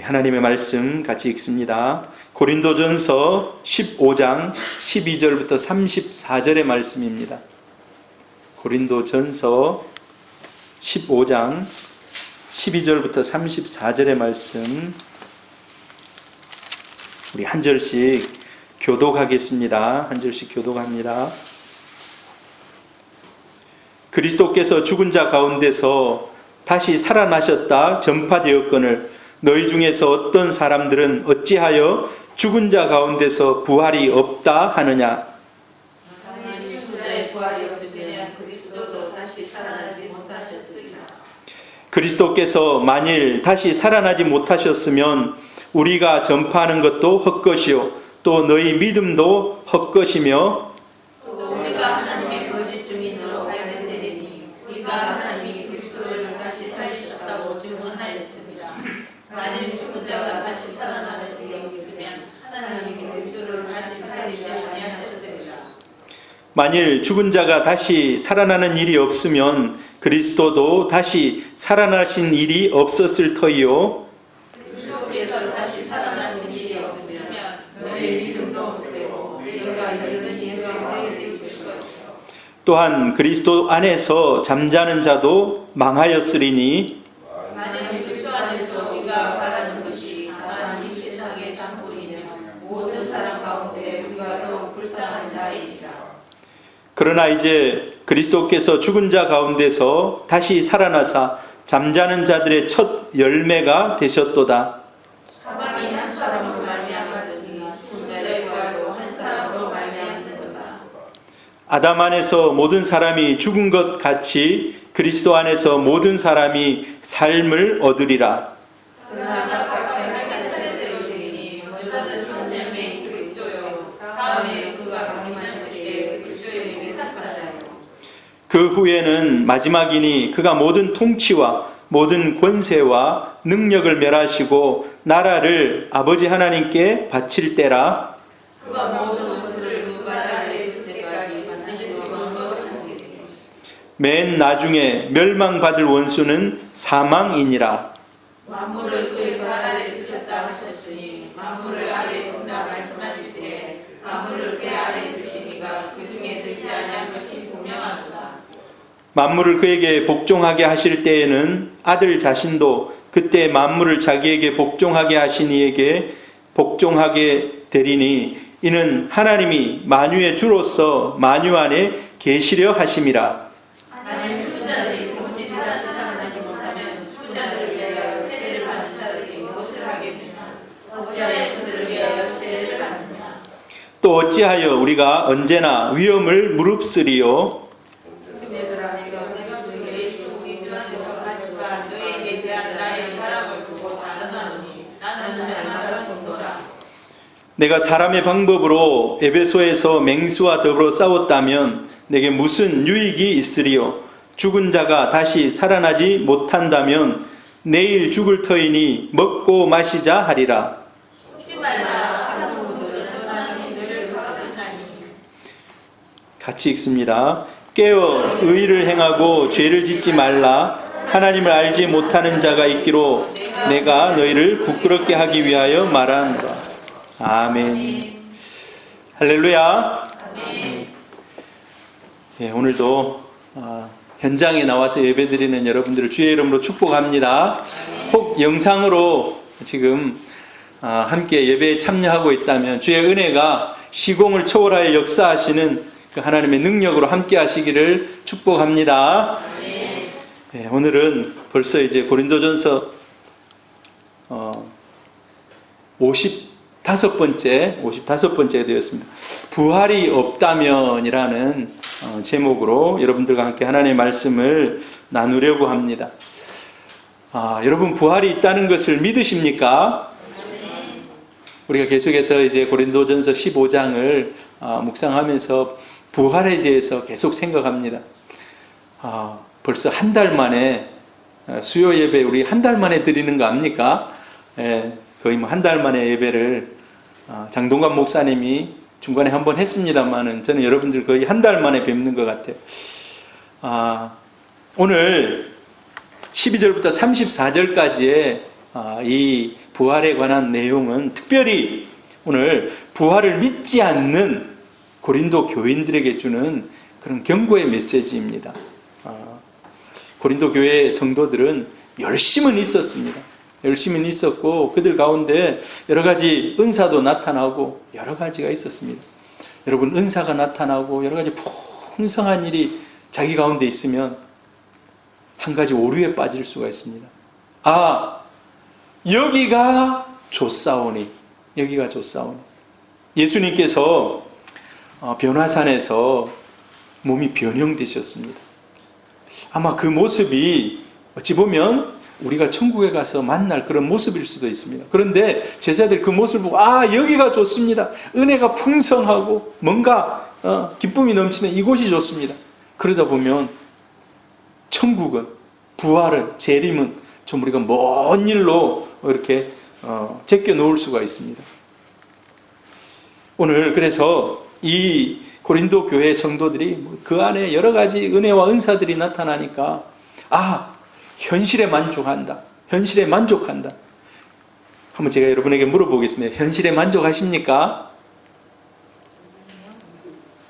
하나님의 말씀 같이 읽습니다. 고린도전서 15장 12절부터 34절의 말씀입니다. 고린도전서 15장 12절부터 34절의 말씀, 우리 한 절씩 교독하겠습니다. 한 절씩 교독합니다. 그리스도께서 죽은 자 가운데서 다시 살아나셨다 전파되었거늘 너희 중에서 어떤 사람들은 어찌하여 죽은 자 가운데서 부활이 없다 하느냐? 죽은 자의 부활이 없으면 그리스도도 다시 살아나지 못하셨으리라. 그리스도께서 만일 다시 살아나지 못하셨으면 우리가 전파하는 것도 헛것이요 또 너희 믿음도 헛것이며 또 우리가 하나님의 거짓 증인으로 발견되리니 우리가 하나님이 그리스도를 다시 살리셨다고 증언하였습니다. 만일 죽은 자가 다시 살아나는 일이 없으면 하나님이 그리스도를 다시 살리지 아니하셨으리라. 만일 죽은 자가 다시 살아나는 일이 없으면 그리스도도 다시 살아나신 일이 없었을 터이요 그리스도께서 다시 살아나신 일이 없으면 너희 믿음도 되고 너희가 여전히 영광을 있을 것이요 또한 그리스도 안에서 잠자는 자도 망하였으리니 만일 그리스도 안에서 우리가 바라는 것이 다만 이 세상의 상뿐이면 모든 사람 가운데 우리가 더욱 불쌍한 자이니라. 그러나 이제 그리스도께서 죽은 자 가운데서 다시 살아나사 잠자는 자들의 첫 열매가 되셨도다. 사망이 한 사람으로 말미암았으니 죽은 자의 부활도 한 사람으로 말미암는도다. 아담 안에서 모든 사람이 죽은 것 같이 그리스도 안에서 모든 사람이 삶을 얻으리라. 그러나 각각 자기가 차례대로 되니 먼저는 첫 열매인 그리스도요 다음에 그가 강림하실 때 그리스도에게 참가자요. 그 후에는 마지막이니 그가 모든 통치와 모든 권세와 능력을 멸하시고 나라를 아버지 하나님께 바칠 때라. 그가 모든 원수를 그 발 아래에 둘 때까지 반드시 원수하시리니 맨 나중에 멸망받을 원수는 사망이니라. 만물을 그의 발 아래 두셨다 하셨으니 만물을 아래 둔다 말씀하실 때 만물을 그 아래 두시니가 그 중에 들지 아니한 것이 분명하도다. 만물을 그에게 복종하게 하실 때에는 아들 자신도 그때 만물을 자기에게 복종하게 하신 이에게 복종하게 되리니 이는 하나님이 만유의 주로서 만유 안에 계시려 하심이라. 만일 죽은 자들이 본질이 다시 살아나지 못하면 죽은 자들을 위하여 세례를 받는 자들이 무엇을 하겠느냐? 어찌하여 그들을 위하여 세례를 받느냐? 또 어찌하여 우리가 언제나 위험을 무릅쓰리요? 얘들아 내가 그리스도 예수 우리 주 안에서 가시가 너에게 대한 나의 사랑을 두고 단언하노니 나는 날마다 정도라. 내가 사람의 방법으로 에베소에서 맹수와 더불어 싸웠다면 내게 무슨 유익이 있으리요? 죽은 자가 다시 살아나지 못한다면 내일 죽을 터이니 먹고 마시자 하리라. 죽지 말라 하는 분들은 하나님의 죄를 갚으나니. 같이 읽습니다. 깨어 의를 행하고 죄를 짓지 말라. 하나님을 알지 못하는 자가 있기로 내가 너희를 부끄럽게 하기 위하여 말하노라. 아멘. 할렐루야. 예, 오늘도 현장에 나와서 예배드리는 여러분들을 주의 이름으로 축복합니다. 혹 영상으로 지금 함께 예배에 참여하고 있다면 주의 은혜가 시공을 초월하여 역사하시는 그 하나님의 능력으로 함께 하시기를 축복합니다. 예, 오늘은 벌써 이제 고린도전서 55번째가 되었습니다. 부활이 없다면이라는 제목으로 여러분들과 함께 하나님의 말씀을 나누려고 합니다. 여러분 부활이 있다는 것을 믿으십니까? 우리가 계속해서 이제 고린도전서 15장을 묵상하면서 부활에 대해서 계속 생각합니다. 벌써 한 달 만에 수요 예배 우리 한 달 만에 드리는 거 압니까? 거의 뭐 한 달 만에 예배를 장동관 목사님이 중간에 한번 했습니다만은 저는 여러분들 거의 한 달 만에 뵙는 것 같아요. 오늘 12절부터 34절까지의 이 부활에 관한 내용은 특별히 오늘 부활을 믿지 않는 고린도 교인들에게 주는 그런 경고의 메시지입니다. 고린도 교회 성도들은 열심은 있었습니다. 열심은 있었고 그들 가운데 여러 가지 은사도 나타나고 여러 가지가 있었습니다. 여러분, 은사가 나타나고 여러 가지 풍성한 일이 자기 가운데 있으면 한 가지 오류에 빠질 수가 있습니다. 여기가 좋사오니, 여기가 좋사오니. 예수님께서 변화산에서 몸이 변형되셨습니다. 아마 그 모습이 어찌 보면 우리가 천국에 가서 만날 그런 모습일 수도 있습니다. 그런데 제자들 그 모습을 보고 여기가 좋습니다. 은혜가 풍성하고 뭔가 기쁨이 넘치는 이곳이 좋습니다. 그러다 보면 천국은, 부활은, 재림은 좀 우리가 먼 일로 이렇게 제껴 놓을 수가 있습니다. 오늘 그래서 이 고린도 교회 성도들이 그 안에 여러 가지 은혜와 은사들이 나타나니까 현실에 만족한다. 현실에 만족한다. 한번 제가 여러분에게 물어보겠습니다. 현실에 만족하십니까?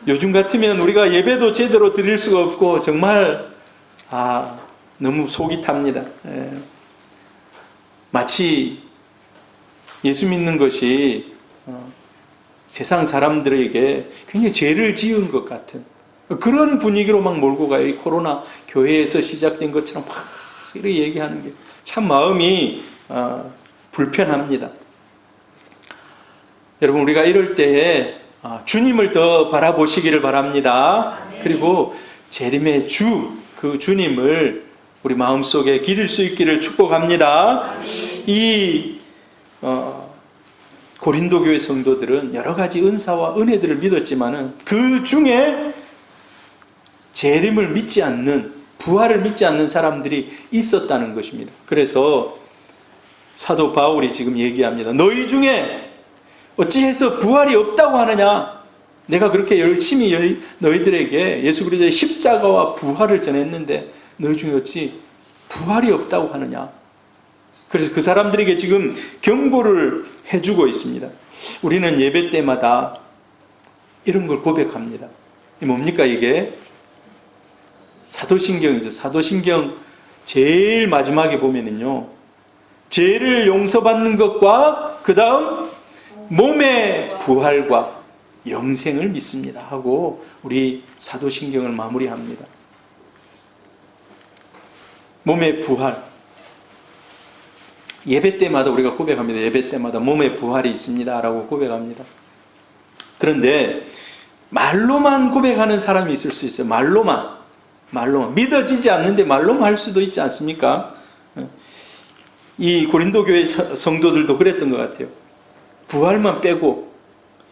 요즘 같으면 우리가 예배도 제대로 드릴 수가 없고 정말 너무 속이 탑니다. 마치 예수 믿는 것이 세상 사람들에게 굉장히 죄를 지은 것 같은 그런 분위기로 막 몰고 가요. 이 코로나 교회에서 시작된 것처럼 막 이렇게 얘기하는 게 참 마음이 불편합니다. 여러분, 우리가 이럴 때에 주님을 더 바라보시기를 바랍니다. 그리고 재림의 그 주님을 우리 마음속에 기릴 수 있기를 축복합니다. 이 고린도 교회 성도들은 여러 가지 은사와 은혜들을 믿었지만은 그 중에 재림을 믿지 않는, 부활을 믿지 않는 사람들이 있었다는 것입니다. 그래서 사도 바울이 지금 얘기합니다. 너희 중에 어찌해서 부활이 없다고 하느냐? 내가 그렇게 열심히 너희들에게 예수 그리스도의 십자가와 부활을 전했는데 너희 중에 어찌 부활이 없다고 하느냐? 그래서 그 사람들에게 지금 경고를 해주고 있습니다. 우리는 예배 때마다 이런 걸 고백합니다. 뭡니까 이게? 사도신경이죠. 사도신경 제일 마지막에 보면은요, 죄를 용서받는 것과 그 다음 몸의 부활과 영생을 믿습니다 하고 우리 사도신경을 마무리합니다. 몸의 부활, 예배 때마다 우리가 고백합니다. 예배 때마다 몸의 부활이 있습니다 라고 고백합니다. 그런데 말로만 고백하는 사람이 있을 수 있어요. 말로만 믿어지지 않는데 말로만 할 수도 있지 않습니까? 이 고린도 교회 성도들도 그랬던 것 같아요. 부활만 빼고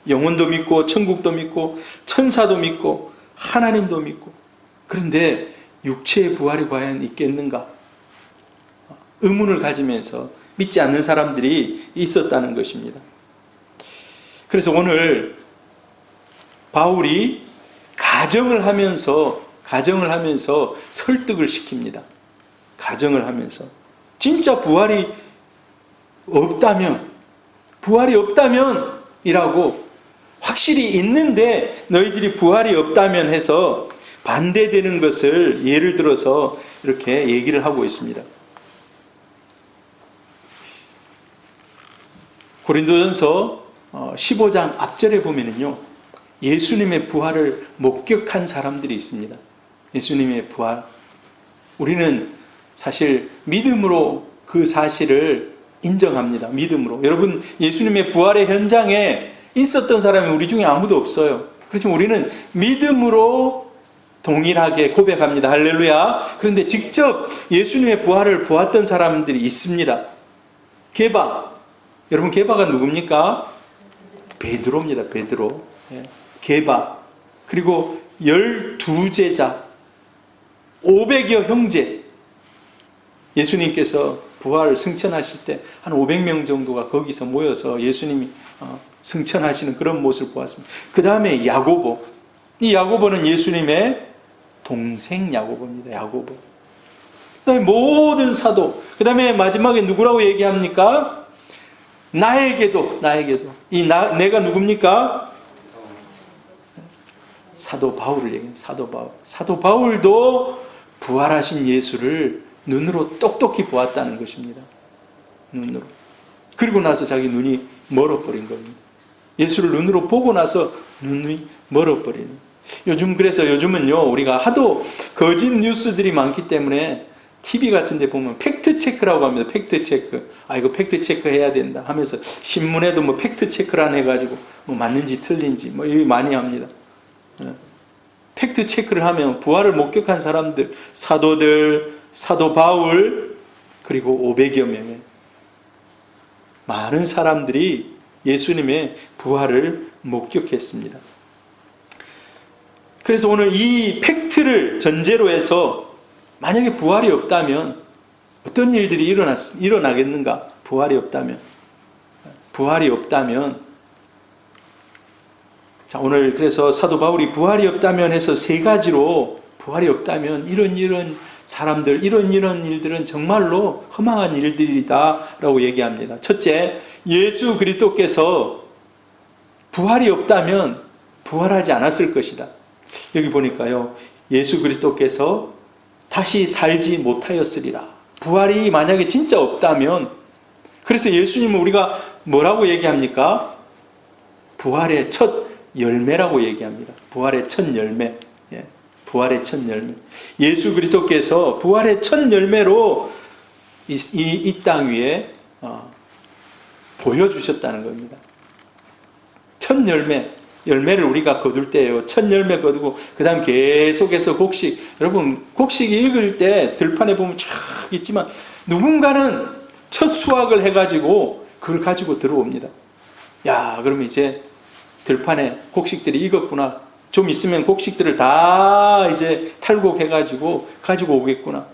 영혼도 믿고 천국도 믿고 천사도 믿고 하나님도 믿고, 그런데 육체의 부활이 과연 있겠는가? 의문을 가지면서 믿지 않는 사람들이 있었다는 것입니다. 그래서 오늘 바울이 가정을 하면서 설득을 시킵니다. 가정을 하면서 진짜 부활이 없다면 이라고 확실히 있는데 너희들이 부활이 없다면 해서 반대되는 것을 예를 들어서 이렇게 얘기를 하고 있습니다. 고린도전서 15장 앞절에 보면은요, 예수님의 부활을 목격한 사람들이 있습니다. 예수님의 부활. 우리는 사실 믿음으로 그 사실을 인정합니다. 믿음으로. 여러분, 예수님의 부활의 현장에 있었던 사람이 우리 중에 아무도 없어요. 그렇지만 우리는 믿음으로 동일하게 고백합니다. 할렐루야. 그런데 직접 예수님의 부활을 보았던 사람들이 있습니다. 게바. 여러분, 게바가 누굽니까? 베드로입니다. 베드로. 게바. 그리고 12제자, 500여 형제. 예수님께서 부활 승천하실 때 한 500명 정도가 거기서 모여서 예수님이 승천하시는 그런 모습을 보았습니다. 그 다음에 야고보. 이 야고보는 예수님의 동생 야고보입니다. 야고보. 그다음에 모든 사도, 그 다음에 마지막에 누구라고 얘기합니까? 나에게도. 내가 누굽니까? 사도 바울을 얘기해요. 사도 바울. 사도 바울도 부활하신 예수를 눈으로 똑똑히 보았다는 것입니다. 눈으로. 그리고 나서 자기 눈이 멀어버린 겁니다. 예수를 눈으로 보고 나서 눈이 멀어버리는. 그래서 요즘은요, 우리가 하도 거짓 뉴스들이 많기 때문에 TV 같은 데 보면 팩트 체크라고 합니다. 팩트 체크. 이거 팩트 체크 해야 된다 하면서 신문에도 뭐 팩트 체크를 안 해가지고 뭐 맞는지 틀린지 뭐 이거 많이 합니다. 팩트 체크를 하면 부활을 목격한 사람들, 사도들, 사도 바울, 그리고 500여 명의 많은 사람들이 예수님의 부활을 목격했습니다. 그래서 오늘 이 팩트를 전제로 해서 만약에 부활이 없다면 어떤 일들이 일어나겠는가? 부활이 없다면. 자, 오늘 그래서 사도 바울이 부활이 없다면 해서 세 가지로 부활이 없다면 이런 사람들, 이런 일들은 정말로 허망한 일들이다라고 얘기합니다. 첫째, 예수 그리스도께서 부활이 없다면 부활하지 않았을 것이다. 여기 보니까요, 예수 그리스도께서 다시 살지 못하였으리라. 부활이 만약에 진짜 없다면, 그래서 예수님은 우리가 뭐라고 얘기합니까? 부활의 첫 열매라고 얘기합니다. 부활의 첫 열매. 부활의 첫 열매. 예수 그리스도께서 부활의 첫 열매로 이 땅 위에 보여주셨다는 겁니다. 첫 열매를 우리가 거둘 때예요. 첫 열매 거두고 그 다음 계속해서 곡식. 여러분, 곡식이 읽을 때 들판에 보면 쫙 있지만 누군가는 첫 수확을 해가지고 그걸 가지고 들어옵니다. 야, 그러면 이제 들판에 곡식들이 익었구나. 좀 있으면 곡식들을 다 이제 탈곡해가지고 가지고 오겠구나.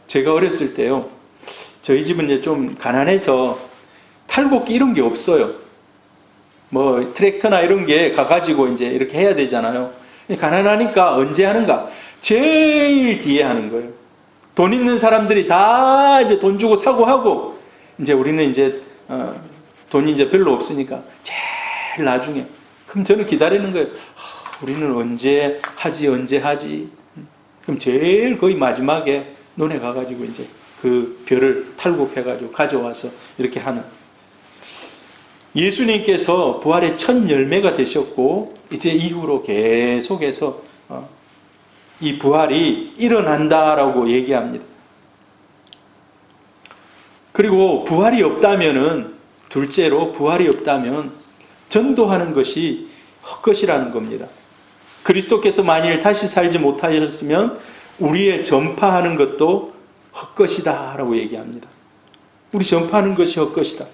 제가 어렸을 때요, 저희 집은 이제 좀 가난해서 탈곡기 이런 게 없어요. 뭐 트랙터나 이런 게 가가지고 이제 이렇게 해야 되잖아요. 가난하니까 언제 하는가? 제일 뒤에 하는 거예요. 돈 있는 사람들이 다 이제 돈 주고 사고 하고, 이제 우리는 이제 돈이 이제 별로 없으니까 제일 나중에. 그럼 저는 기다리는 거예요. 우리는 언제 하지? 그럼 제일 거의 마지막에 논에 가가지고 이제 그 벼를 탈곡해가지고 가져와서 이렇게 하는. 예수님께서 부활의 첫 열매가 되셨고, 이제 이후로 계속해서 이 부활이 일어난다라고 얘기합니다. 그리고 부활이 없다면은, 둘째로 부활이 없다면 전도하는 것이 헛것이라는 겁니다. 그리스도께서 만일 다시 살지 못하셨으면 우리의 전파하는 것도 헛것이다라고 얘기합니다. 우리 전파하는 것이 헛것이다.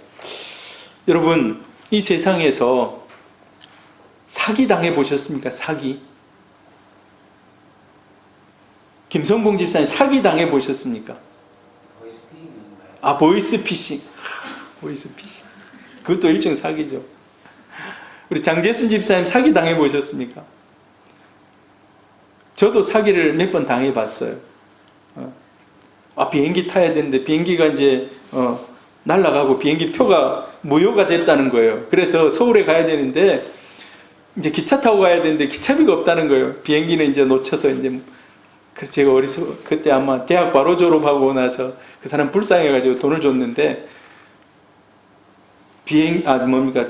여러분, 이 세상에서 사기 당해 보셨습니까? 사기. 김성봉 집사님 사기 당해 보셨습니까? 보이스피싱. 보이스피싱. 그것도 일종 사기죠. 우리 장재순 집사님 사기 당해 보셨습니까? 저도 사기를 몇 번 당해 봤어요. 비행기 타야 되는데 비행기가 이제 날아가고 비행기 표가 무효가 됐다는 거예요. 그래서 서울에 가야 되는데 이제 기차 타고 가야 되는데 기차비가 없다는 거예요. 비행기는 이제 놓쳐서 이제. 그래서 제가 그때 아마 대학 바로 졸업하고 나서 그 사람 불쌍해가지고 돈을 줬는데,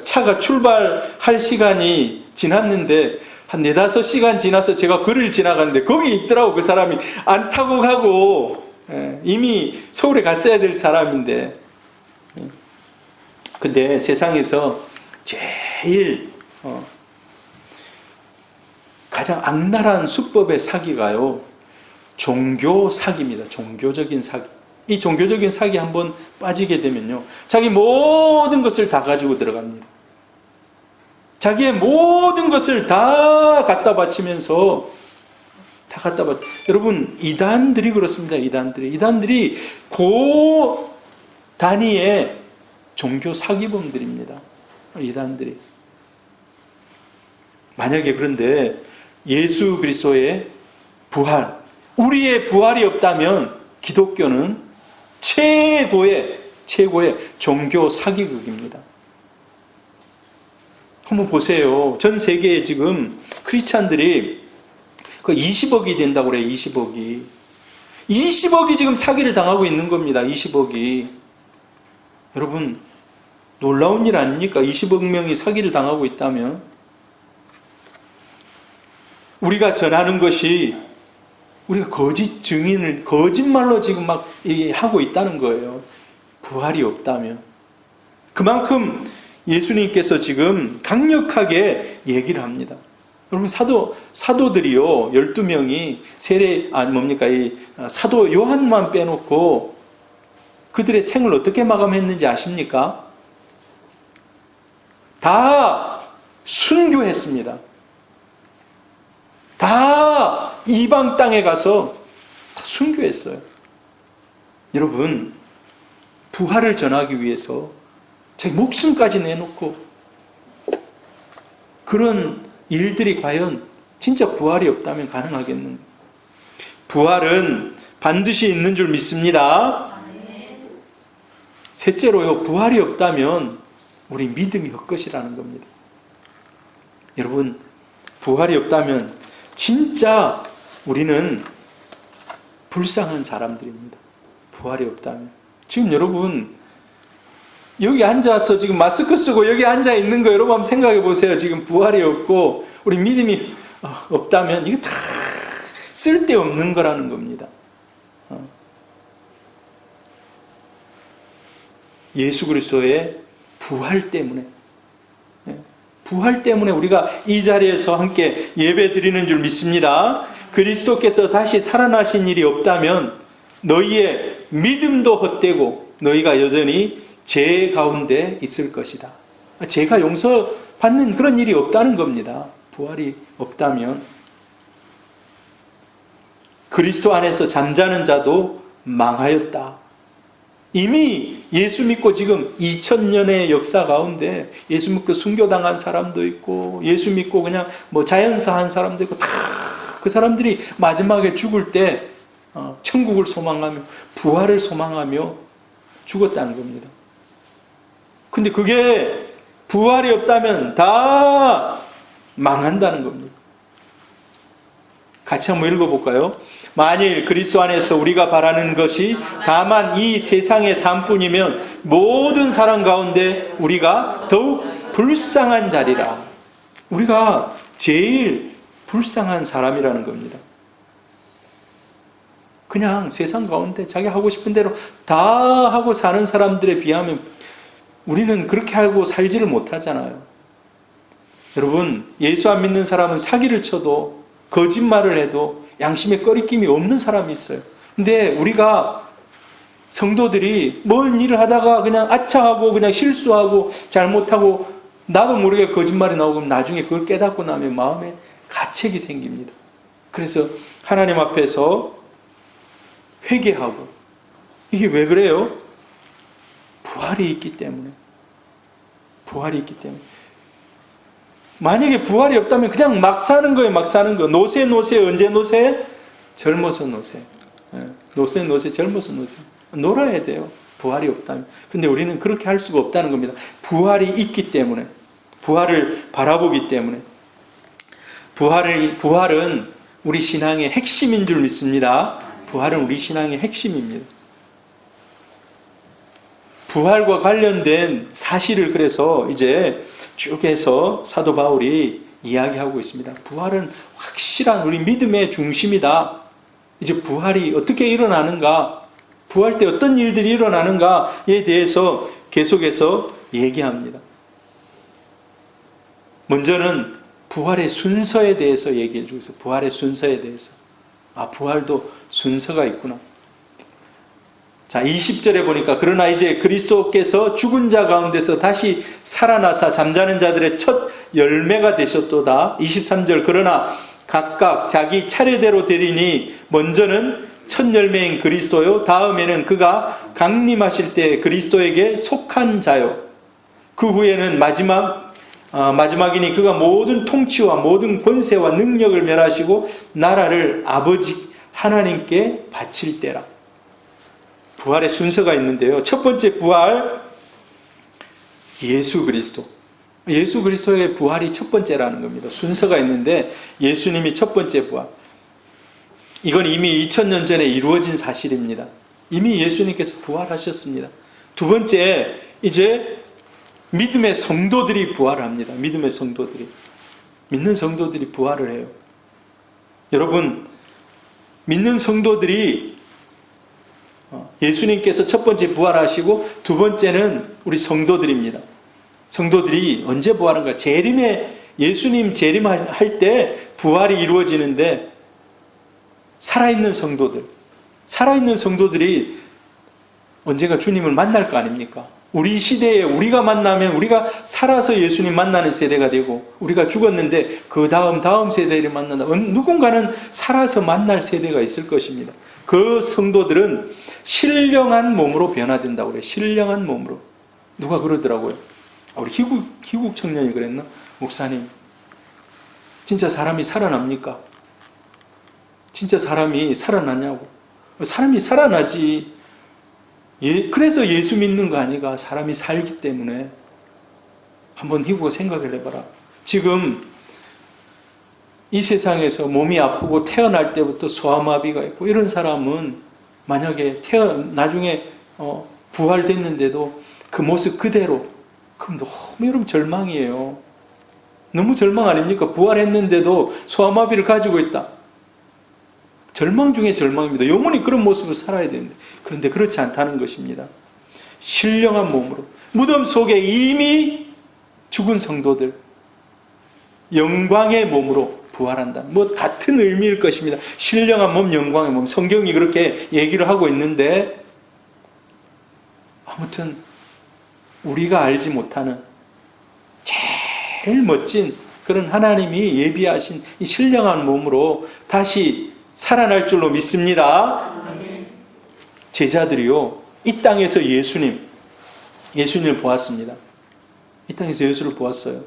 차가 출발할 시간이 지났는데 한 4-5시간 지나서 제가 거리를 지나갔는데 거기 있더라고. 그 사람이 안 타고 가고 이미 서울에 갔어야 될 사람인데. 근데 세상에서 제일 가장 악랄한 수법의 사기가요, 종교 사기입니다. 종교적인 사기. 이 종교적인 사기 한번 빠지게 되면요, 자기 모든 것을 다 가지고 들어갑니다. 자기의 모든 것을 다 갖다 바치면서 여러분, 이단들이 그렇습니다. 이단들이 고 단위의 종교 사기범들입니다. 이단들이. 만약에 그런데 예수 그리스도의 부활, 우리의 부활이 없다면 기독교는 최고의 종교 사기극입니다. 한번 보세요. 전 세계에 지금 크리스찬들이 그 20억이 된다고 그래요. 20억이 지금 사기를 당하고 있는 겁니다. 20억이. 여러분, 놀라운 일 아닙니까? 20억 명이 사기를 당하고 있다면. 우리가 전하는 것이 우리가 거짓 증인을 거짓말로 지금 막 하고 있다는 거예요. 부활이 없다면. 그만큼 예수님께서 지금 강력하게 얘기를 합니다. 여러분, 사도들이요, 12명이 사도 요한만 빼놓고 그들의 생을 어떻게 마감했는지 아십니까? 다 순교했습니다. 다 이방 땅에 가서 다 순교했어요. 여러분, 부활을 전하기 위해서 자기 목숨까지 내놓고 그런 일들이 과연 진짜 부활이 없다면 가능하겠는가? 부활은 반드시 있는 줄 믿습니다. 셋째로요, 부활이 없다면 우리 믿음이 헛것이라는 겁니다. 여러분, 부활이 없다면 진짜 우리는 불쌍한 사람들입니다. 부활이 없다면. 지금 여러분, 여기 앉아서 지금 마스크 쓰고 여기 앉아 있는 거 여러분 한번 생각해 보세요. 지금 부활이 없고 우리 믿음이 없다면 이거 다 쓸데없는 거라는 겁니다. 예수 그리스도의 부활 때문에 우리가 이 자리에서 함께 예배 드리는 줄 믿습니다. 그리스도께서 다시 살아나신 일이 없다면 너희의 믿음도 헛되고 너희가 여전히 죄 가운데 있을 것이다. 죄가 용서받는 그런 일이 없다는 겁니다. 부활이 없다면. 그리스도 안에서 잠자는 자도 망하였다. 이미 예수 믿고 지금 2000년의 역사 가운데 예수 믿고 순교당한 사람도 있고 예수 믿고 그냥 자연사한 사람도 있고 다 그 사람들이 마지막에 죽을 때 천국을 소망하며 부활을 소망하며 죽었다는 겁니다. 근데 그게 부활이 없다면 다 망한다는 겁니다. 같이 한번 읽어볼까요? 만일 그리스도 안에서 우리가 바라는 것이 다만 이 세상의 삶뿐이면 모든 사람 가운데 우리가 더욱 불쌍한 자리라. 우리가 제일 불쌍한 사람이라는 겁니다. 그냥 세상 가운데 자기 하고 싶은 대로 다 하고 사는 사람들에 비하면 우리는 그렇게 하고 살지를 못하잖아요. 여러분, 예수 안 믿는 사람은 사기를 쳐도 거짓말을 해도 양심에 꺼리낌이 없는 사람이 있어요. 근데 우리가 성도들이 뭔 일을 하다가 그냥 아차하고 그냥 실수하고 잘못하고 나도 모르게 거짓말이 나오고 나중에 그걸 깨닫고 나면 마음에 가책이 생깁니다. 그래서 하나님 앞에서 회개하고, 이게 왜 그래요? 부활이 있기 때문에. 부활이 있기 때문에. 만약에 부활이 없다면 그냥 막 사는 거예요. 막 사는 거. 노세 언제 노세? 젊어서 노세. 노세 젊어서 노세. 놀아야 돼요. 부활이 없다면. 근데 우리는 그렇게 할 수가 없다는 겁니다. 부활이 있기 때문에. 부활을 바라보기 때문에. 부활은 우리 신앙의 핵심인 줄 믿습니다. 부활은 우리 신앙의 핵심입니다. 부활과 관련된 사실을 그래서 이제 쭉 해서 사도 바울이 이야기하고 있습니다. 부활은 확실한 우리 믿음의 중심이다. 이제 부활이 어떻게 일어나는가, 부활 때 어떤 일들이 일어나는가에 대해서 계속해서 얘기합니다. 먼저는 부활의 순서에 대해서 얘기해 주고 있어요. 부활의 순서에 대해서. 부활도 순서가 있구나. 자, 20절에 보니까 그러나 이제 그리스도께서 죽은 자 가운데서 다시 살아나사 잠자는 자들의 첫 열매가 되셨도다. 23절 그러나 각각 자기 차례대로 되리니 먼저는 첫 열매인 그리스도요, 다음에는 그가 강림하실 때 그리스도에게 속한 자요, 그 후에는 마지막이니 그가 모든 통치와 모든 권세와 능력을 멸하시고 나라를 하나님께 바칠 때라. 부활의 순서가 있는데요. 첫 번째 부활, 예수 그리스도. 예수 그리스도의 부활이 첫 번째라는 겁니다. 순서가 있는데 예수님이 첫 번째 부활. 이건 이미 2000년 전에 이루어진 사실입니다. 이미 예수님께서 부활하셨습니다. 두 번째, 이제 믿음의 성도들이 부활합니다. 믿음의 성도들이. 믿는 성도들이 부활을 해요. 여러분, 믿는 성도들이 예수님께서 첫 번째 부활하시고 두 번째는 우리 성도들입니다. 성도들이 언제 부활한가? 예수님 재림할 때 부활이 이루어지는데 살아있는 성도들이 언젠가 주님을 만날 거 아닙니까? 우리 시대에 우리가 만나면 우리가 살아서 예수님 만나는 세대가 되고 우리가 죽었는데 그 다음 세대를 만난다. 누군가는 살아서 만날 세대가 있을 것입니다. 그 성도들은 신령한 몸으로 변화된다고 그래요. 신령한 몸으로. 누가 그러더라고요. 우리 희국 청년이 그랬나? 목사님, 진짜 사람이 살아납니까? 진짜 사람이 살아나냐고. 사람이 살아나지. 그래서 예수 믿는 거 아니가? 사람이 살기 때문에. 한번 희구가 생각을 해봐라. 지금 이 세상에서 몸이 아프고 태어날 때부터 소아마비가 있고 이런 사람은 만약에 나중에 부활됐는데도 그 모습 그대로, 그럼 너무 여러분 절망이에요. 너무 절망 아닙니까? 부활했는데도 소아마비를 가지고 있다. 절망 중에 절망입니다. 영원히 그런 모습을 살아야 되는데, 그런데 그렇지 않다는 것입니다. 신령한 몸으로 무덤 속에 이미 죽은 성도들 영광의 몸으로 부활한다. 같은 의미일 것입니다. 신령한 몸, 영광의 몸. 성경이 그렇게 얘기를 하고 있는데, 아무튼 우리가 알지 못하는 제일 멋진 그런 하나님이 예비하신 이 신령한 몸으로 다시 살아날 줄로 믿습니다. 제자들이요, 이 땅에서 예수님을 보았습니다. 이 땅에서 예수를 보았어요.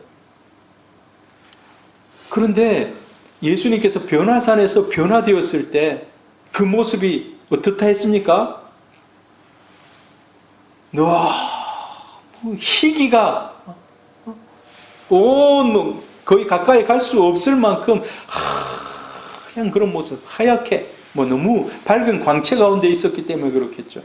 그런데 예수님께서 변화산에서 변화되었을 때 그 모습이 어떻다 했습니까? 희기가 거의 가까이 갈 수 없을 만큼 하얀 그런 모습, 하얗게 너무 밝은 광채 가운데 있었기 때문에 그렇겠죠.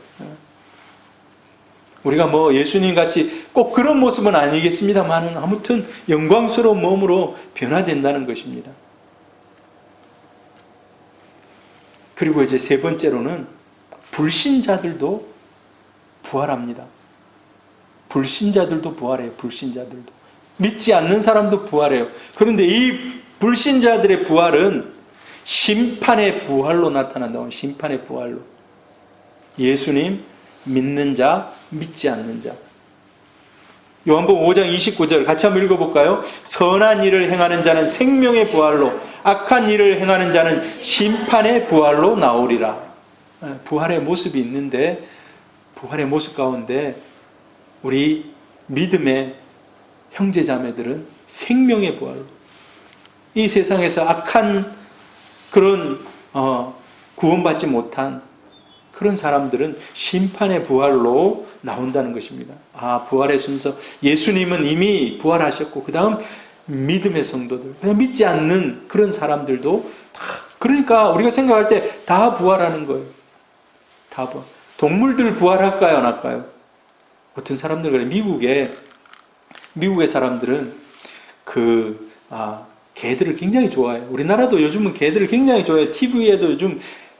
우리가 예수님 같이 꼭 그런 모습은 아니겠습니다만은 아무튼 영광스러운 몸으로 변화된다는 것입니다. 그리고 이제 세 번째로는 불신자들도 부활합니다. 불신자들도 부활해요. 불신자들도. 믿지 않는 사람도 부활해요. 그런데 이 불신자들의 부활은 심판의 부활로 나타난다고. 심판의 부활로. 예수님 믿는 자, 믿지 않는 자. 요한복음 5장 29절 같이 한번 읽어볼까요? 선한 일을 행하는 자는 생명의 부활로, 악한 일을 행하는 자는 심판의 부활로 나오리라. 부활의 모습이 있는데, 부활의 모습 가운데 우리 믿음의 형제자매들은 생명의 부활로, 이 세상에서 악한 그런 구원받지 못한 그런 사람들은 심판의 부활로 나온다는 것입니다. 부활의 순서. 예수님은 이미 부활하셨고, 그 다음 믿음의 성도들, 그냥 믿지 않는 그런 사람들도 다, 그러니까 우리가 생각할 때 다 부활하는 거예요. 다 부활. 동물들 부활할까요, 안 할까요? 어떤 사람들 그래. 미국의 사람들은 개들을 굉장히 좋아해요. 우리나라도 요즘은 개들을 굉장히 좋아해요. TV에도 요즘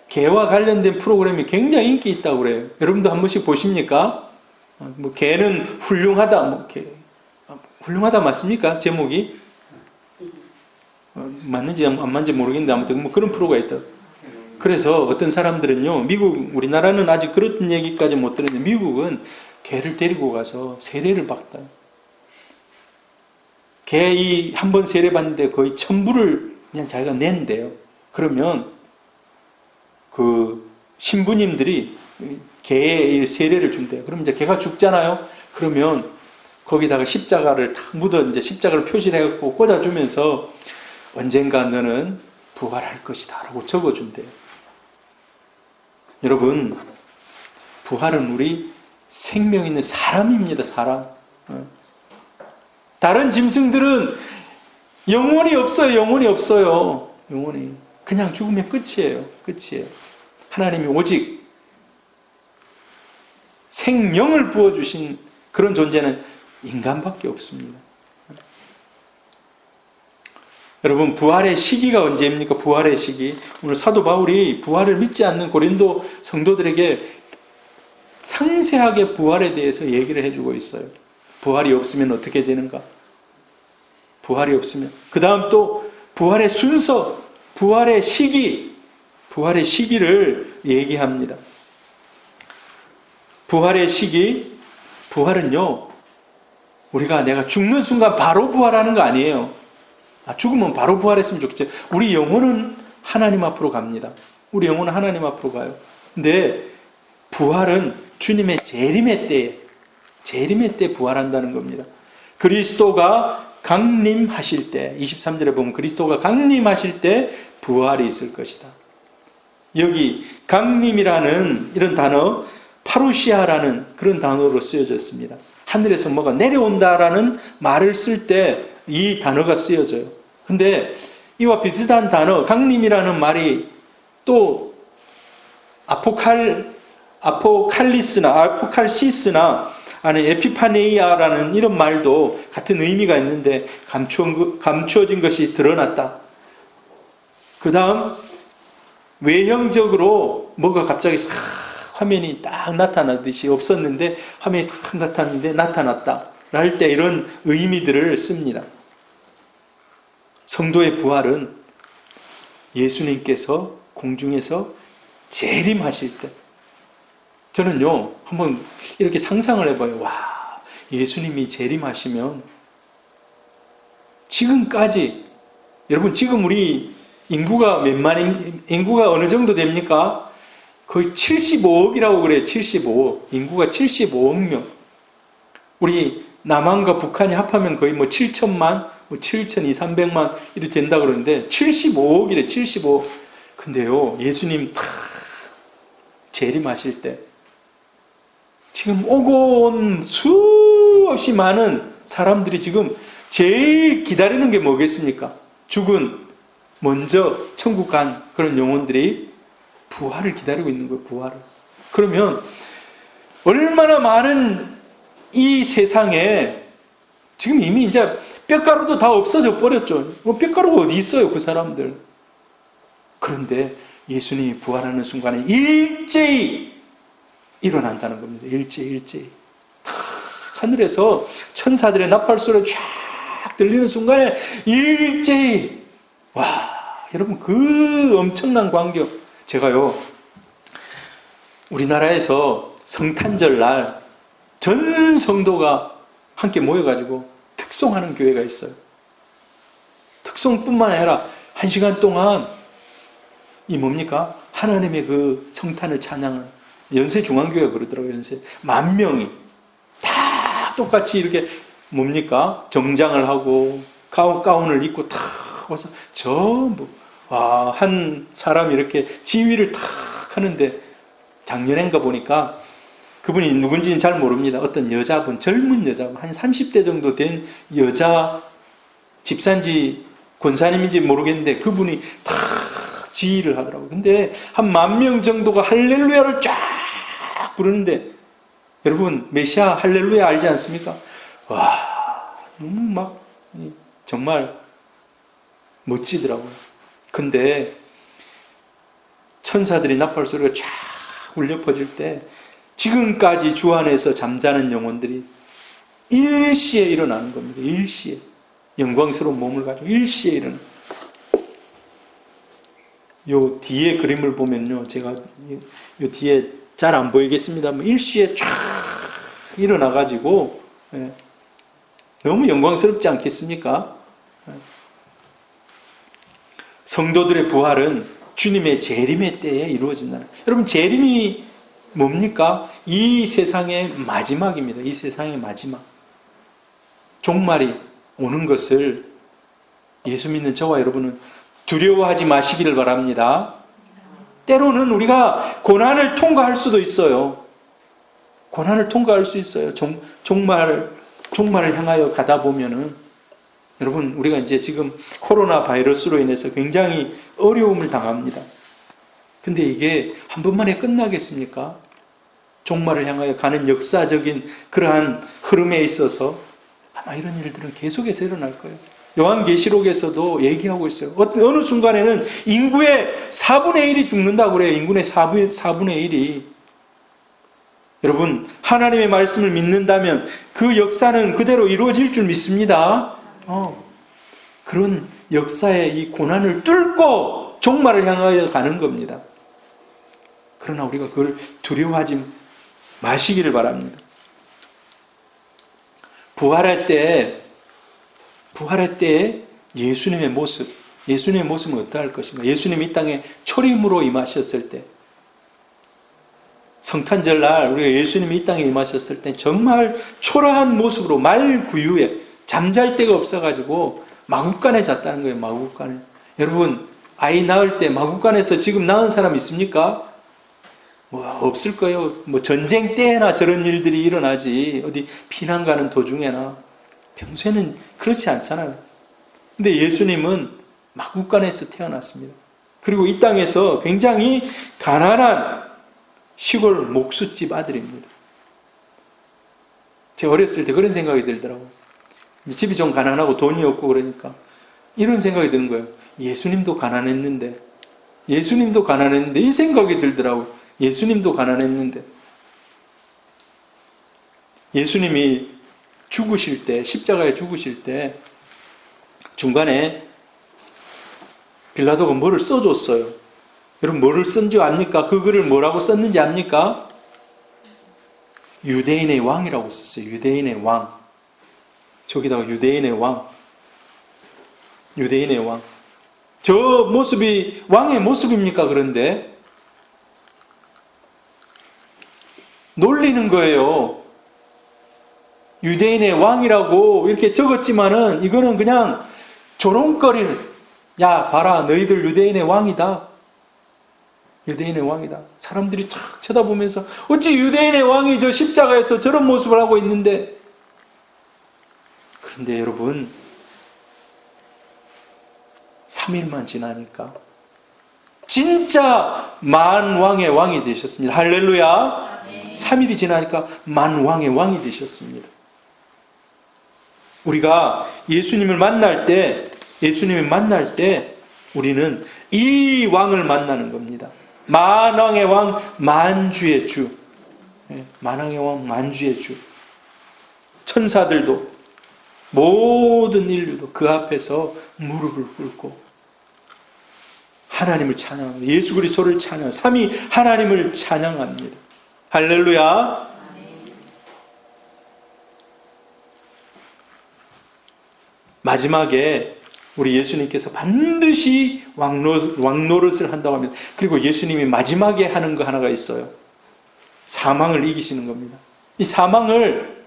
개와 관련된 프로그램이 굉장히 인기 있다고 그래요. 여러분도 한 번씩 보십니까? 개는 훌륭하다. 훌륭하다 맞습니까? 제목이? 맞는지 안 맞는지 모르겠는데 아무튼 그런 프로가 있다. 그래서 어떤 사람들은요, 우리나라는 아직 그런 얘기까지 못 들었는데 미국은 개를 데리고 가서 세례를 받다. 개 한 번 세례 받는데 거의 1000불을 그냥 자기가 낸대요. 그러면 그 신부님들이 개의 세례를 준대요. 그러면 이제 개가 죽잖아요. 그러면 거기다가 십자가를 탁 이제 십자가를 표시를 해갖고 꽂아주면서 언젠가 너는 부활할 것이다 라고 적어준대요. 여러분, 부활은 우리 생명 있는 사람입니다. 사람. 다른 짐승들은 영혼이 없어요. 영혼이 없어요. 영혼이. 그냥 죽으면 끝이에요. 끝이에요. 하나님이 오직 생명을 부어주신 그런 존재는 인간밖에 없습니다. 여러분, 부활의 시기가 언제입니까? 부활의 시기. 오늘 사도 바울이 부활을 믿지 않는 고린도 성도들에게 상세하게 부활에 대해서 얘기를 해주고 있어요. 부활이 없으면 어떻게 되는가? 부활이 없으면. 그 다음 또 부활의 순서, 부활의 시기를 얘기합니다. 부활의 시기, 부활은요, 내가 죽는 순간 바로 부활하는 거 아니에요. 죽으면 바로 부활했으면 좋겠죠. 우리 영혼은 하나님 앞으로 갑니다. 우리 영혼은 하나님 앞으로 가요. 근데 부활은 주님의 재림의 때 부활한다는 겁니다. 그리스도가 강림하실 때, 23절에 보면 그리스도가 강림하실 때 부활이 있을 것이다. 여기 강림이라는 이런 단어, 파루시아라는 그런 단어로 쓰여졌습니다. 하늘에서 뭐가 내려온다라는 말을 쓸 때 이 단어가 쓰여져요. 근데 이와 비슷한 단어, 강림이라는 말이 또 아포칼시스나 아니 에피파네이아라는 이런 말도 같은 의미가 있는데 감추어진 것이 드러났다. 그 다음 외형적으로 뭐가 갑자기 싹 화면이 딱 나타나듯이 없었는데 화면이 딱 나타났는데 나타났다 할 때 이런 의미들을 씁니다. 성도의 부활은 예수님께서 공중에서 재림하실 때, 저는요 한번 이렇게 상상을 해봐요. 와, 예수님이 재림하시면 지금까지, 여러분 지금 우리 인구가 인구가 어느 정도 됩니까? 거의 75억이라고 그래요. 75억. 인구가 75억 명. 우리 남한과 북한이 합하면 거의 7천만, 7,200~300만 이렇게 된다 그러는데 75억이래. 75억. 근데요, 예수님 다 재림하실 때 지금 오고 온 수없이 많은 사람들이 지금 제일 기다리는 게 뭐겠습니까? 죽은, 먼저 천국 간 그런 영혼들이 부활을 기다리고 있는 거예요. 부활을. 그러면 얼마나 많은 이 세상에 지금 이미 이제 뼈가루도 다 없어져 버렸죠. 뼈가루가 어디 있어요, 그 사람들. 그런데 예수님이 부활하는 순간에 일제히 일어난다는 겁니다. 일제히. 하늘에서 천사들의 나팔소리가 쫙 들리는 순간에 일제히, 와, 여러분 그 엄청난 광경. 제가요, 우리나라에서 성탄절 날 전 성도가 함께 모여가지고 특송하는 교회가 있어요. 특송뿐만 아니라 1시간 동안 이 뭡니까? 하나님의 그 성탄을 찬양하는, 연세중앙교회가 그러더라고요. 연세 10,000명이 다 똑같이 이렇게 뭡니까? 정장을 하고 가운을 입고 탁 와서 전부, 와, 한 사람이 이렇게 지휘를 탁 하는데, 작년인가 보니까 그분이 누군지는 잘 모릅니다. 어떤 여자분, 젊은 여자분, 한 30대 정도 된 여자 집사인지 권사님인지 모르겠는데 그분이 탁 지휘를 하더라고요. 근데 한 10,000명 정도가 할렐루야를 쫙 부르는데, 여러분 메시아 할렐루야 알지 않습니까? 와, 너무 막 정말 멋지더라고요. 근데 천사들이 나팔소리가 쫙 울려 퍼질 때 지금까지 주 안에서 잠자는 영혼들이 일시에 일어나는 겁니다. 일시에. 영광스러운 몸을 가지고 일시에 일어나는. 요 뒤에 그림을 보면요, 제가 요 뒤에 잘 안 보이겠습니다만 일시에 쫙 일어나가지고, 예, 너무 영광스럽지 않겠습니까? 예. 성도들의 부활은 주님의 재림의 때에 이루어진다는. 여러분, 재림이 뭡니까? 이 세상의 마지막입니다. 이 세상의 마지막. 종말이 오는 것을 예수 믿는 저와 여러분은 두려워하지 마시기를 바랍니다. 때로는 우리가 고난을 통과할 수도 있어요. 고난을 통과할 수 있어요. 종말을 향하여 가다 보면은, 여러분, 우리가 이제 지금 코로나 바이러스로 인해서 굉장히 어려움을 당합니다. 근데 이게 한 번만에 끝나겠습니까? 종말을 향하여 가는 역사적인 그러한 흐름에 있어서 아마 이런 일들은 계속해서 일어날 거예요. 요한계시록에서도 얘기하고 있어요. 어느 순간에는 인구의 4분의 1이 죽는다고 그래요. 인구의 4분의 1이. 여러분, 하나님의 말씀을 믿는다면 그 역사는 그대로 이루어질 줄 믿습니다. 그런 역사의 이 고난을 뚫고 종말을 향하여 가는 겁니다. 그러나 우리가 그걸 두려워하지 마시기를 바랍니다. 부활할 때 예수님의 모습은 어떠할 것인가? 예수님이 이 땅에 초림으로 임하셨을 때, 성탄절날 우리가 예수님이 이 땅에 임하셨을 때 정말 초라한 모습으로 말구유에 잠잘 데가 없어가지고 마구간에 잤다는 거예요. 마구간에. 여러분, 아이 낳을 때 마구간에서 지금 낳은 사람 있습니까? 없을 거예요. 전쟁 때나 저런 일들이 일어나지, 어디 피난 가는 도중에나. 평소에는 그렇지 않잖아요. 근데 예수님은 마구간에서 태어났습니다. 그리고 이 땅에서 굉장히 가난한 시골 목수집 아들입니다. 제가 어렸을 때 그런 생각이 들더라고요. 집이 좀 가난하고 돈이 없고 그러니까 이런 생각이 드는 거예요. 예수님도 가난했는데 이 생각이 들더라고요. 예수님도 가난했는데. 예수님이 죽으실 때, 십자가에 죽으실 때 중간에 빌라도가 뭐를 써줬어요. 여러분, 뭐를 쓴지 압니까? 그 글을 뭐라고 썼는지 압니까? 유대인의 왕이라고 썼어요. 유대인의 왕. 저기다가 유대인의 왕. 유대인의 왕. 저 모습이 왕의 모습입니까? 그런데 놀리는 거예요. 유대인의 왕이라고 이렇게 적었지만은 이거는 그냥 조롱거리는, 야 봐라, 너희들 유대인의 왕이다. 유대인의 왕이다. 사람들이 탁 쳐다보면서 어찌 유대인의 왕이 저 십자가에서 저런 모습을 하고 있는데. 그런데 여러분, 3일만 지나니까 진짜 만왕의 왕이 되셨습니다. 할렐루야. 3일이 지나니까 만왕의 왕이 되셨습니다. 우리가 예수님을 만날 때 우리는 이 왕을 만나는 겁니다. 만왕의 왕, 만주의 주. 만왕의 왕, 만주의 주. 천사들도, 모든 인류도 그 앞에서 무릎을 꿇고 하나님을 찬양합니다. 예수 그리스도를 찬양, 삼위 하나님을 찬양합니다. 할렐루야. 마지막에 우리 예수님께서 반드시 왕노릇을 한다고 합니다. 그리고 예수님이 마지막에 하는 거 하나가 있어요. 사망을 이기시는 겁니다. 이 사망을,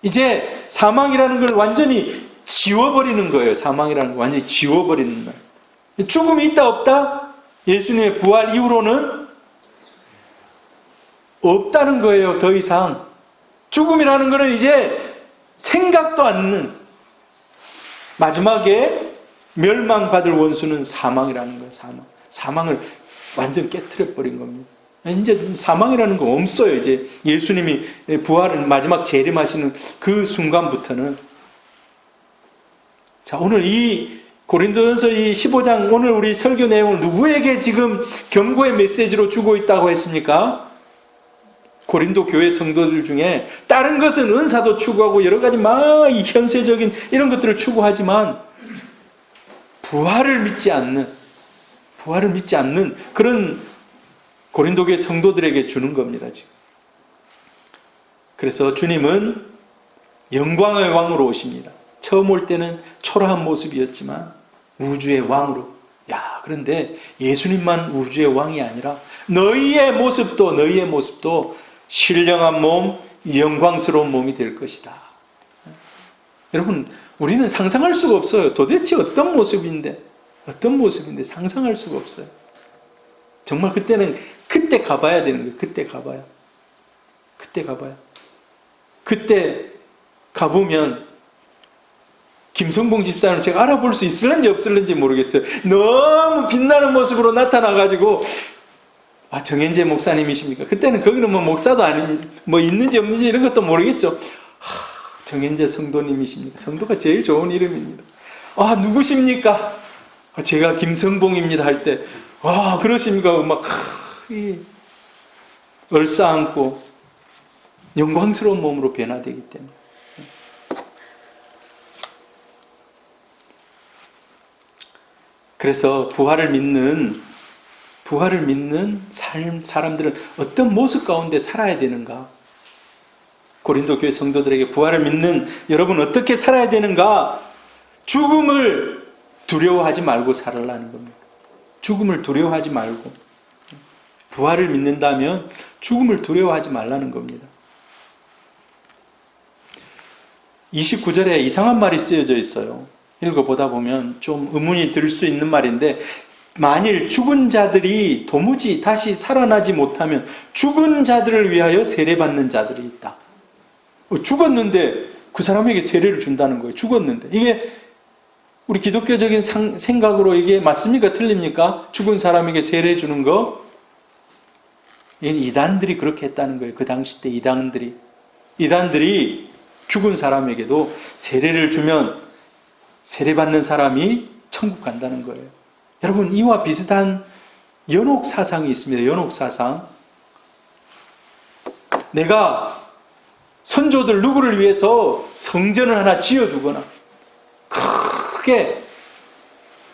이제 사망이라는 걸 완전히 지워버리는 거예요. 사망이라는 걸 완전히 지워버리는 거예요. 죽음이 있다 없다? 예수님의 부활 이후로는 없다는 거예요. 더 이상 죽음이라는 것은 이제 생각도 않는, 마지막에 멸망받을 원수는 사망이라는 거예요. 사망을 완전 깨트려 버린 겁니다. 이제 사망이라는 거 없어요. 이제 예수님이 부활을 마지막 재림하시는 그 순간부터는. 자, 오늘 이 고린도전서 이 15장 오늘 우리 설교 내용을 누구에게 지금 경고의 메시지로 주고 있다고 했습니까? 고린도 교회 성도들 중에 다른 것은 은사도 추구하고 여러 가지 막 이 현세적인 이런 것들을 추구하지만 부활을 믿지 않는 그런 고린도 교회 성도들에게 주는 겁니다, 지금. 그래서 주님은 영광의 왕으로 오십니다. 처음 올 때는 초라한 모습이었지만 우주의 왕으로. 그런데 예수님만 우주의 왕이 아니라 너희의 모습도 신령한 몸, 영광스러운 몸이 될 것이다. 여러분, 우리는 상상할 수가 없어요. 도대체 어떤 모습인데 상상할 수가 없어요. 정말 그때는 그때 가봐야 되는 거예요. 그때 가봐야. 그때 가보면 김성봉 집사는 제가 알아볼 수 있을는지 없을는지 모르겠어요. 너무 빛나는 모습으로 나타나가지고 정현재 목사님이십니까? 그때는 거기는 뭐 목사도 아닌 뭐 있는지 없는지 이런 것도 모르겠죠. 정현재 성도님이십니까? 성도가 제일 좋은 이름입니다. 누구십니까? 제가 김성봉입니다 할 때 그러십니까? 막 얼싸안고 영광스러운 몸으로 변화되기 때문에. 그래서 부활을 믿는 사람들은 어떤 모습 가운데 살아야 되는가? 고린도 교회 성도들에게 부활을 믿는 여러분 어떻게 살아야 되는가? 죽음을 두려워하지 말고 살아라는 겁니다. 죽음을 두려워하지 말고. 부활을 믿는다면 죽음을 두려워하지 말라는 겁니다. 29절에 이상한 말이 쓰여져 있어요. 읽어보다 보면 좀 의문이 들 수 있는 말인데, 만일 죽은 자들이 도무지 다시 살아나지 못하면 죽은 자들을 위하여 세례받는 자들이 있다. 죽었는데 그 사람에게 세례를 준다는 거예요. 죽었는데. 이게 우리 기독교적인 생각으로 이게 맞습니까? 틀립니까? 죽은 사람에게 세례 주는 거? 이단들이 그렇게 했다는 거예요. 그 당시 때 이단들이 죽은 사람에게도 세례를 주면 세례받는 사람이 천국 간다는 거예요. 여러분, 이와 비슷한 연옥 사상이 있습니다. 연옥 사상. 내가 선조들 누구를 위해서 성전을 하나 지어주거나 크게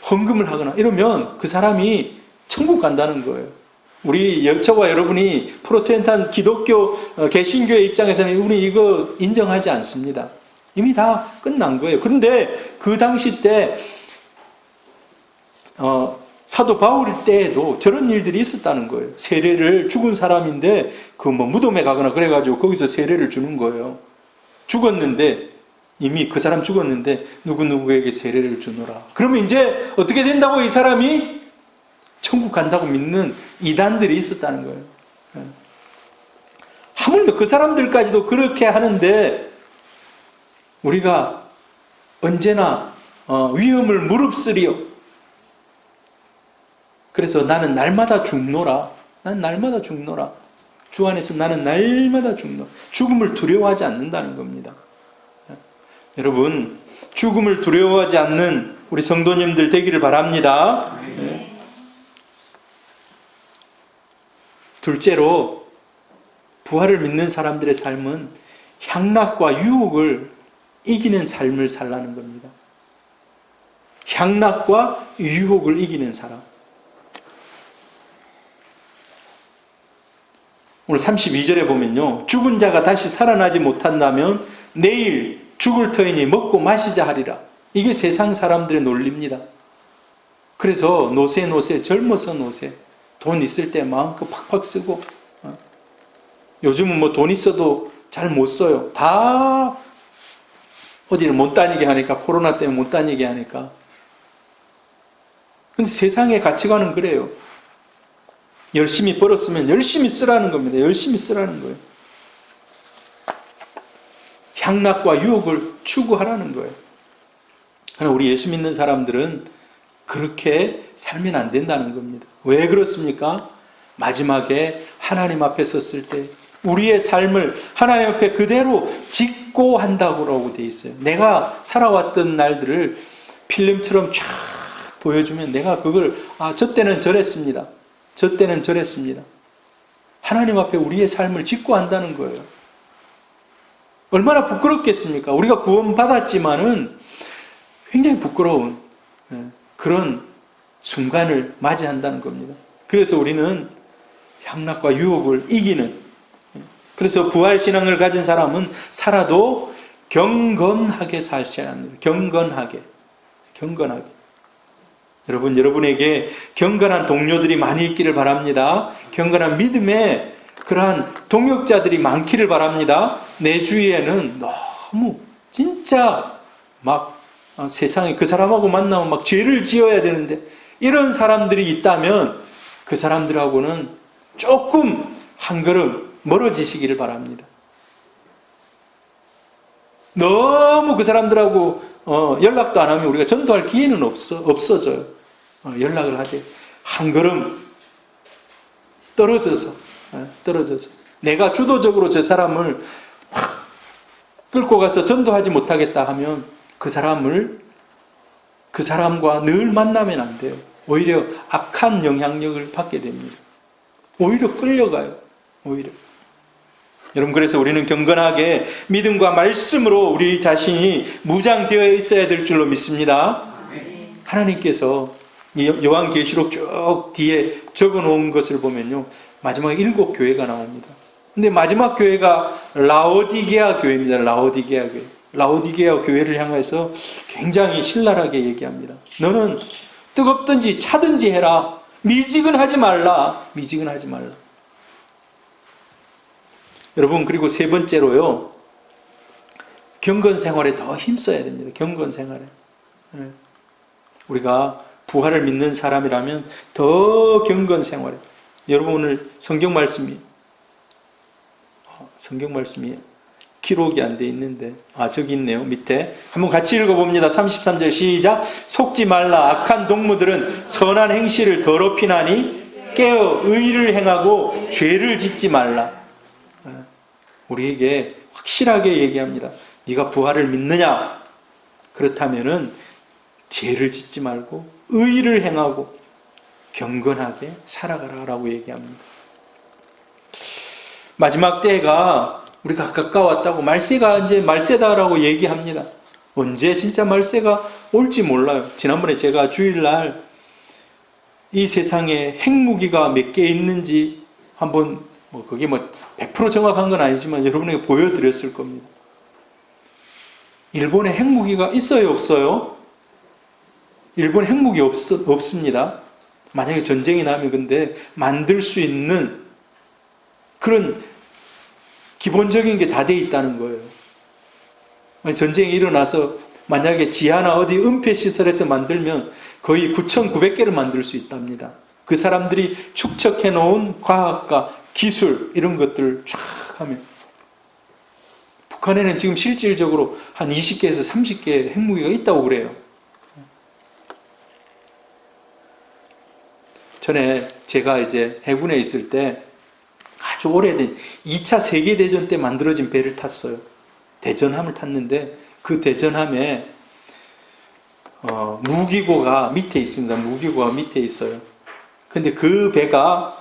헌금을 하거나 이러면 그 사람이 천국 간다는 거예요. 저와 여러분이 프로테스탄트 기독교 개신교의 입장에서는 우리 이거 인정하지 않습니다. 이미 다 끝난 거예요. 그런데 그 당시 때 사도 바울 때에도 저런 일들이 있었다는 거예요. 세례를, 죽은 사람인데 그 무덤에 가거나 그래가지고 거기서 세례를 주는 거예요. 죽었는데, 이미 그 사람 죽었는데 누구누구에게 세례를 주노라. 그러면 이제 어떻게 된다고? 이 사람이 천국 간다고 믿는 이단들이 있었다는 거예요. 하물며 그 사람들까지도 그렇게 하는데 우리가 언제나 위험을 무릅쓰리요. 그래서 나는 날마다 죽노라. 난 날마다 죽노라. 주 안에서 나는 날마다 죽노라. 죽음을 두려워하지 않는다는 겁니다. 여러분, 죽음을 두려워하지 않는 우리 성도님들 되기를 바랍니다. 네. 둘째로, 부활을 믿는 사람들의 삶은 향락과 유혹을 이기는 삶을 살라는 겁니다. 향락과 유혹을 이기는 사람. 오늘 32절에 보면요, 죽은 자가 다시 살아나지 못한다면 내일 죽을 터이니 먹고 마시자 하리라. 이게 세상 사람들의 논리입니다. 그래서 노세 젊어서 노세, 돈 있을 때 마음껏 팍팍 쓰고, 요즘은 돈 있어도 잘 못 써요. 다 어디를 못 다니게 하니까, 코로나 때문에 못 다니게 하니까. 근데 세상의 가치관은 그래요. 열심히 벌었으면 열심히 쓰라는 겁니다. 열심히 쓰라는 거예요. 향락과 유혹을 추구하라는 거예요. 그러나 우리 예수 믿는 사람들은 그렇게 살면 안 된다는 겁니다. 왜 그렇습니까? 마지막에 하나님 앞에 섰을 때 우리의 삶을 하나님 앞에 그대로 짓고 한다고 되어 있어요. 내가 살아왔던 날들을 필름처럼 쫙 보여주면 내가 그걸 저 때는 저랬습니다. 저 때는 저랬습니다. 하나님 앞에 우리의 삶을 짓고 한다는 거예요. 얼마나 부끄럽겠습니까? 우리가 구원받았지만은 굉장히 부끄러운 그런 순간을 맞이한다는 겁니다. 그래서 우리는 향락과 유혹을 이기는, 그래서 부활신앙을 가진 사람은 살아도 경건하게 살셔야 합니다. 경건하게. 여러분, 여러분에게 경건한 동료들이 많이 있기를 바랍니다. 경건한 믿음의 그러한 동역자들이 많기를 바랍니다. 내 주위에는 너무 진짜 막 세상에 그 사람하고 만나면 막 죄를 지어야 되는데 이런 사람들이 있다면 그 사람들하고는 조금 한 걸음 멀어지시기를 바랍니다. 너무 그 사람들하고 연락도 안 하면 우리가 전도할 기회는 없어져요. 연락을 하되 한 걸음 떨어져서 내가 주도적으로 저 사람을 확 끌고 가서 전도하지 못하겠다 하면 그 사람과 늘 만나면 안 돼요. 오히려 악한 영향력을 받게 됩니다. 오히려 끌려가요. 오히려. 여러분, 그래서 우리는 경건하게 믿음과 말씀으로 우리 자신이 무장되어 있어야 될 줄로 믿습니다. 하나님께서 요한계시록 쭉 뒤에 적어놓은 것을 보면요, 마지막에 7 교회가 나옵니다. 근데 마지막 교회가 라오디게아 교회입니다. 라오디게아 교회. 라오디게아 교회를 향해서 굉장히 신랄하게 얘기합니다. 너는 뜨겁든지 차든지 해라. 미지근하지 말라. 미지근하지 말라. 여러분, 그리고 세 번째로요, 경건 생활에 더 힘써야 됩니다. 경건 생활에. 우리가 부활을 믿는 사람이라면 더 경건 생활에. 여러분, 오늘 성경 말씀이 기록이 안 돼 있는데, 저기 있네요. 밑에 한번 같이 읽어봅니다. 33절 시작. 속지 말라. 악한 동무들은 선한 행실을 더럽히나니 깨어 의를 행하고 죄를 짓지 말라. 우리에게 확실하게 얘기합니다. 네가 부활을 믿느냐? 그렇다면은 죄를 짓지 말고 의를 행하고 경건하게 살아가라 라고 얘기합니다. 마지막 때가 우리가 가까웠다고, 말세가 이제 말세다라고 얘기합니다. 언제 진짜 말세가 올지 몰라요. 지난번에 제가 주일날 이 세상에 핵무기가 몇 개 있는지 한번, 그게 100% 정확한 건 아니지만 여러분에게 보여드렸을 겁니다. 일본에 핵무기가 있어요, 없어요? 일본 핵무기 없습니다. 만약에 전쟁이 나면 근데 만들 수 있는 그런 기본적인 게 다 돼 있다는 거예요. 전쟁이 일어나서 만약에 지하나 어디 은폐시설에서 만들면 거의 9,900개를 만들 수 있답니다. 그 사람들이 축적해 놓은 과학과 기술 이런 것들을 쫙 하면, 북한에는 지금 실질적으로 한 20개에서 30개 핵무기가 있다고 그래요. 전에 제가 이제 해군에 있을 때 아주 오래된 2차 세계대전 때 만들어진 배를 탔어요. 대전함을 탔는데 그 대전함에 무기고가 밑에 있습니다. 무기고가 밑에 있어요. 근데 그 배가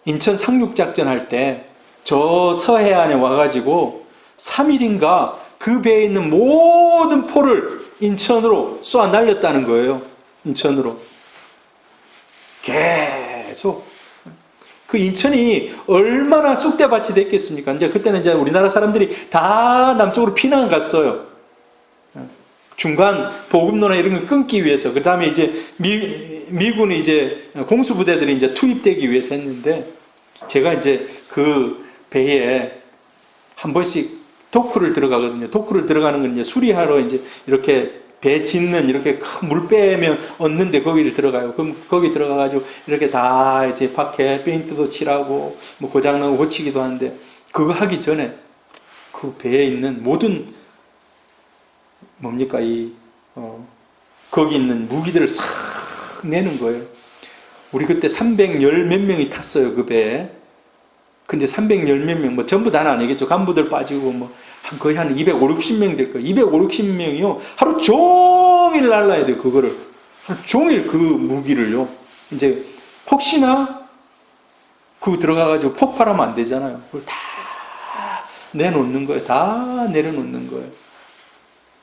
인천 상륙작전 할 때 저 서해안에 와가지고 3일인가 그 배에 있는 모든 포를 인천으로 쏘아 날렸다는 거예요. 인천으로. 계속. 그 인천이 얼마나 쑥대밭이 됐겠습니까? 이제 그때는 이제 우리나라 사람들이 다 남쪽으로 피난 갔어요. 중간 보급로나 이런 걸 끊기 위해서. 그 다음에 이제 미군이 이제 공수부대들이 이제 투입되기 위해서 했는데, 제가 이제 그 배에 한 번씩 도크를 들어가거든요. 도크를 들어가는 건 이제 수리하러 이제 이렇게 배 짓는 이렇게 큰 물 빼면 얻는데 거기를 들어가요. 그럼 거기 들어가가지고 이렇게 다 이제 밖에 페인트도 칠하고 뭐 고장나고 고치기도 하는데, 그거 하기 전에 그 배에 있는 모든 뭡니까 거기 있는 무기들을 싹 내는 거예요. 우리 그때 310 몇 명이 탔어요, 그 배에. 근데 310 몇 명, 전부 다는 아니겠죠. 간부들 빠지고 거의 한 250명 될 거예요. 250명이요. 하루 종일 날라야 돼요, 그거를. 하루 종일 그 무기를요. 이제 혹시나 그거 들어가가지고 폭발하면 안 되잖아요. 그걸 다 내놓는 거예요. 다 내려놓는 거예요.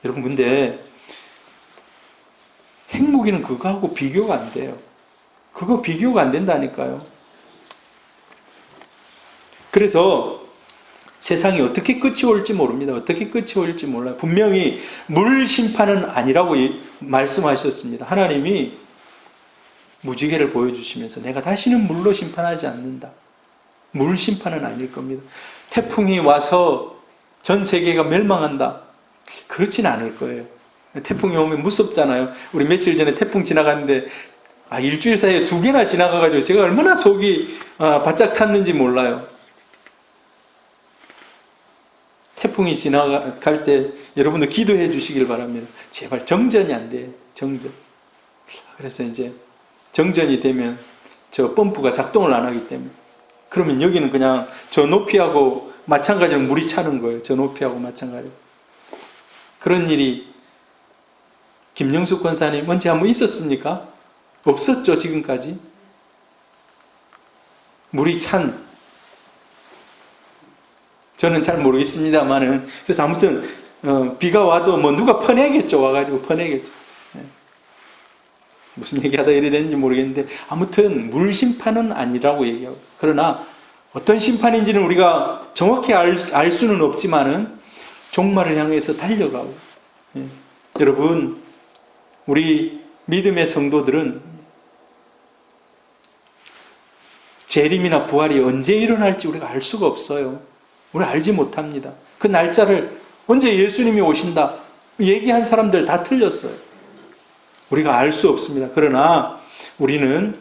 여러분, 근데 핵무기는 그거하고 비교가 안 돼요. 그거 비교가 안 된다니까요. 그래서 세상이 어떻게 끝이 올지 모릅니다. 어떻게 끝이 올지 몰라요. 분명히 물 심판은 아니라고 말씀하셨습니다. 하나님이 무지개를 보여주시면서 내가 다시는 물로 심판하지 않는다. 물 심판은 아닐 겁니다. 태풍이 와서 전 세계가 멸망한다. 그렇진 않을 거예요. 태풍이 오면 무섭잖아요. 우리 며칠 전에 태풍 지나갔는데 일주일 사이에 2개나 지나가가지고 제가 얼마나 속이 바짝 탔는지 몰라요. 태풍이 지나갈 때 여러분도 기도해 주시길 바랍니다. 제발 정전이 안 돼. 정전. 그래서 이제 정전이 되면 저 펌프가 작동을 안 하기 때문에, 그러면 여기는 그냥 저 높이하고 마찬가지로 물이 차는 거예요. 저 높이하고 마찬가지로. 그런 일이 김영숙 권사님 언제 한번 있었습니까? 없었죠, 지금까지. 물이 찬, 저는 잘 모르겠습니다만은, 그래서 아무튼 비가 와도 뭐 누가 퍼내겠죠. 와가지고 퍼내겠죠. 무슨 얘기하다 이래 됐는지 모르겠는데, 아무튼 물 심판은 아니라고 얘기하고, 그러나 어떤 심판인지는 우리가 정확히 알 수는 없지만은 종말을 향해서 달려가고, 여러분, 우리 믿음의 성도들은 재림이나 부활이 언제 일어날지 우리가 알 수가 없어요. 우리 알지 못합니다. 그 날짜를 언제 예수님이 오신다 얘기한 사람들 다 틀렸어요. 우리가 알 수 없습니다. 그러나 우리는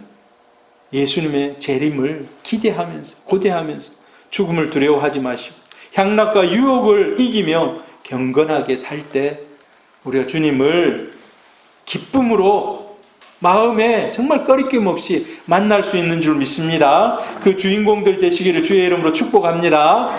예수님의 재림을 기대하면서, 고대하면서 죽음을 두려워하지 마시고 향락과 유혹을 이기며 경건하게 살 때 우리가 주님을 기쁨으로 마음에 정말 꺼리낌 없이 만날 수 있는 줄 믿습니다. 그 주인공들 되시기를 주의 이름으로 축복합니다.